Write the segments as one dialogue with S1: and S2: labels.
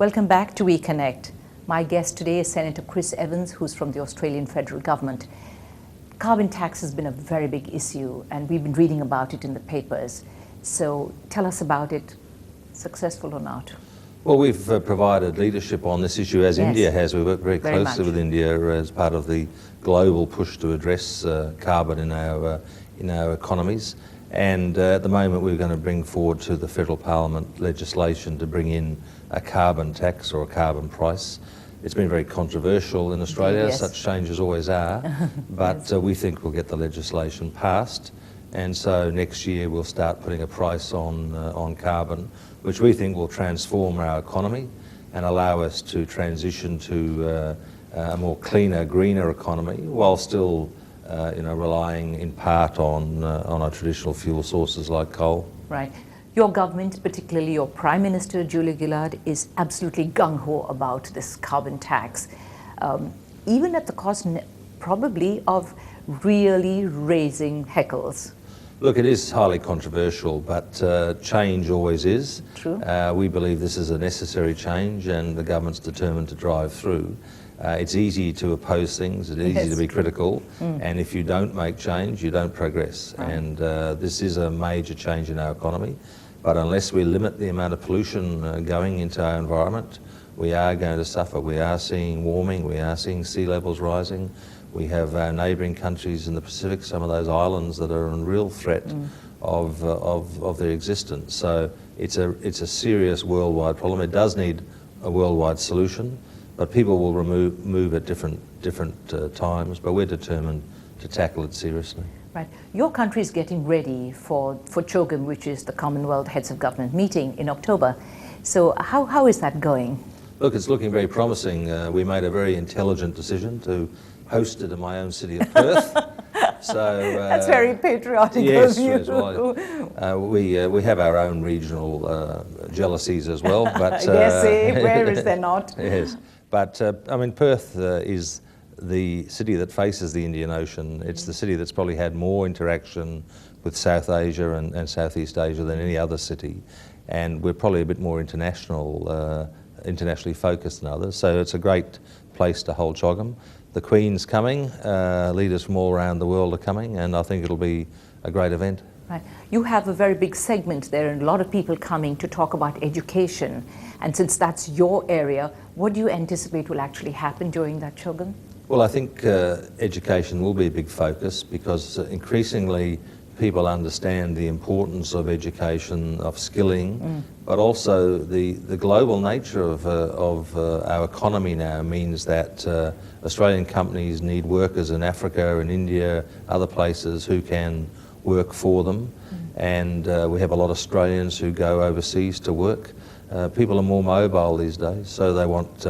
S1: Welcome back to We Connect. My guest today is Senator Chris Evans, who's from the Australian federal government. Carbon tax has been a very big issue, and we've been reading about it in the papers. So tell us about it, successful or not.
S2: Well, we've provided leadership on this issue, as India has. We work very closely with India as part of the global push to address carbon in our economies. And at the moment, we're going to bring forward to the federal parliament legislation to bring in a carbon tax or a carbon price. It's been very controversial in Australia,
S1: yes.
S2: Such changes always are, but
S1: yes.
S2: We think we'll get the legislation passed. And so next year we'll start putting a price on carbon, which we think will transform our economy and allow us to transition to a more cleaner, greener economy, while still relying in part on our traditional fuel sources like coal.
S1: Right. Your government, particularly your Prime Minister, Julia Gillard, is absolutely gung-ho about this carbon tax, even at the cost probably of really raising heckles.
S2: Look, it is highly controversial, but change always is.
S1: True.
S2: We believe this is a necessary change, and the government's determined to drive through. It's easy to oppose things, it's easy to be critical, and if you don't make change, you don't progress. Right. And this is a major change in our economy, but unless we limit the amount of pollution going into our environment, we are going to suffer. We are seeing warming, we are seeing sea levels rising. We have our neighbouring countries in the Pacific, some of those islands that are in real threat of their existence. So it's a serious worldwide problem. It does need a worldwide solution, but people will move at different times, but we're determined to tackle it seriously.
S1: Right. Your country is getting ready for CHOGM, which is the Commonwealth Heads of Government meeting in October. So how is that going?
S2: Look, it's looking very promising. We made a very intelligent decision to host it in my own city of Perth. So
S1: that's very patriotic
S2: yes,
S1: of you.
S2: Yes, well, we have our own regional jealousies as well. But
S1: yes, where is there not?
S2: Yes, but I mean, Perth is the city that faces the Indian Ocean. It's the city that's probably had more interaction with South Asia and Southeast Asia than any other city, and we're probably a bit more internationally focused than others. So it's a great place to hold CHOGM. The Queen's coming, leaders from all around the world are coming, and I think it'll be a great event.
S1: Right. You have a very big segment there and a lot of people coming to talk about education. And since that's your area, what do you anticipate will actually happen during that CHOGM?
S2: Well, I think education will be a big focus because increasingly people understand the importance of education, of skilling, but also the global nature of our economy now means that Australian companies need workers in Africa and India, other places who can work for them. And we have a lot of Australians who go overseas to work. People are more mobile these days, so they want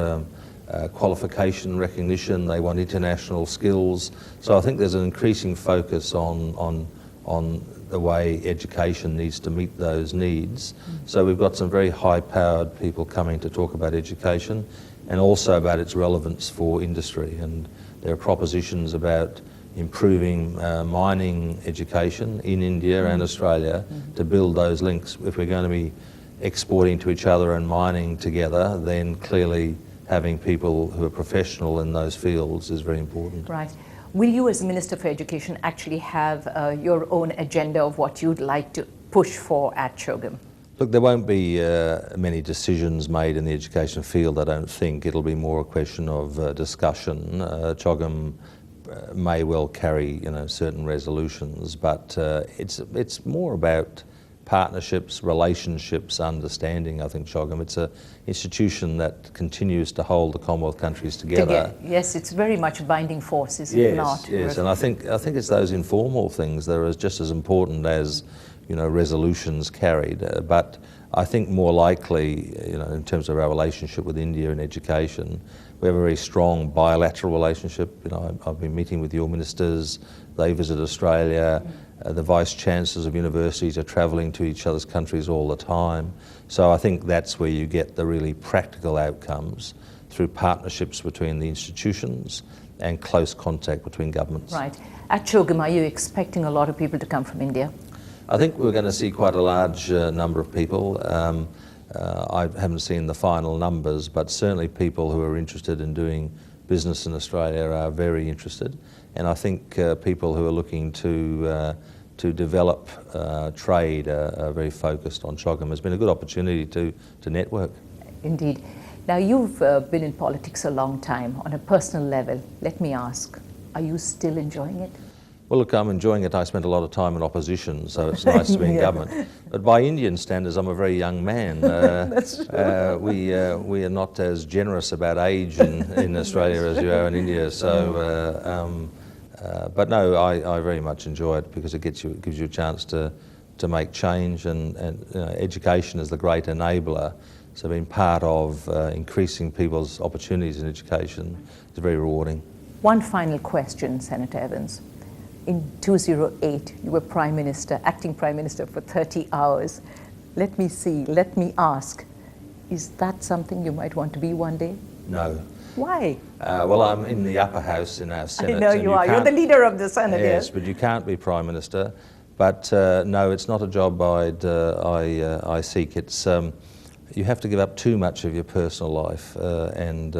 S2: qualification recognition, they want international skills. So I think there's an increasing focus on the way education needs to meet those needs. So we've got some very high-powered people coming to talk about education and also about its relevance for industry. And there are propositions about improving mining education in India and Australia to build those links. If we're going to be exporting to each other and mining together, then clearly having people who are professional in those fields is very important.
S1: Right. Will you, as Minister for Education, actually have your own agenda of what you'd like to push for at CHOGM?
S2: Look, there won't be many decisions made in the education field, I don't think. It'll be more a question of discussion. CHOGM may well carry, certain resolutions, but it's more about partnerships, relationships, understanding, I think, CHOGM. It's an institution that continues to hold the Commonwealth countries together.
S1: Yes, it's very much a binding force, is it not?
S2: Yes, and I think it's those informal things that are just as important as, resolutions carried. But I think more likely, in terms of our relationship with India and education, we have a very strong bilateral relationship. I've been meeting with your ministers, they visit Australia, the vice-chancellors of universities are travelling to each other's countries all the time. So I think that's where you get the really practical outcomes, through partnerships between the institutions and close contact between governments.
S1: Right. At CHOGM, are you expecting a lot of people to come from India?
S2: I think we're going to see quite a large number of people. I haven't seen the final numbers, but certainly people who are interested in doing business in Australia are very interested. And I think people who are looking to develop trade are very focused on CHOGM. It's been a good opportunity to network.
S1: Indeed. Now, you've been in politics a long time. On a personal level, let me ask, are you still enjoying it?
S2: Well, look, I'm enjoying it. I spent a lot of time in opposition, so it's nice to be in government. But by Indian standards, I'm a very young man.
S1: That's true.
S2: We are not as generous about age in Australia as you are in India. So, but no, I very much enjoy it because it gives you a chance to make change, and education is the great enabler. So being part of increasing people's opportunities in education is very rewarding.
S1: One final question, Senator Evans. In 2008, you were Prime Minister, acting Prime Minister for 30 hours. Let me ask, is that something you might want to be one day?
S2: No.
S1: Why?
S2: Well, I'm in the upper house in our Senate.
S1: I know you are. You're the leader of the Senate.
S2: Yes, but you can't be Prime Minister. But no, it's not a job I seek. It's you have to give up too much of your personal life, and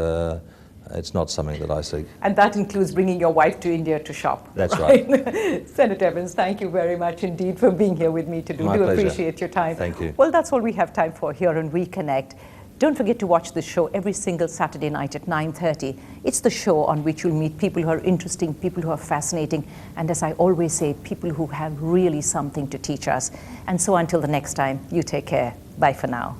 S2: it's not something that I seek.
S1: And that includes bringing your wife to India to shop.
S2: That's right.
S1: Senator Evans, thank you very much indeed for being here with me today.
S2: My pleasure.
S1: Appreciate your time.
S2: Thank you.
S1: Well, that's all we have time for here on Reconnect. Don't forget to watch the show every single Saturday night at 9:30. It's the show on which you'll meet people who are interesting, people who are fascinating, and as I always say, people who have really something to teach us. And so until the next time, you take care. Bye for now.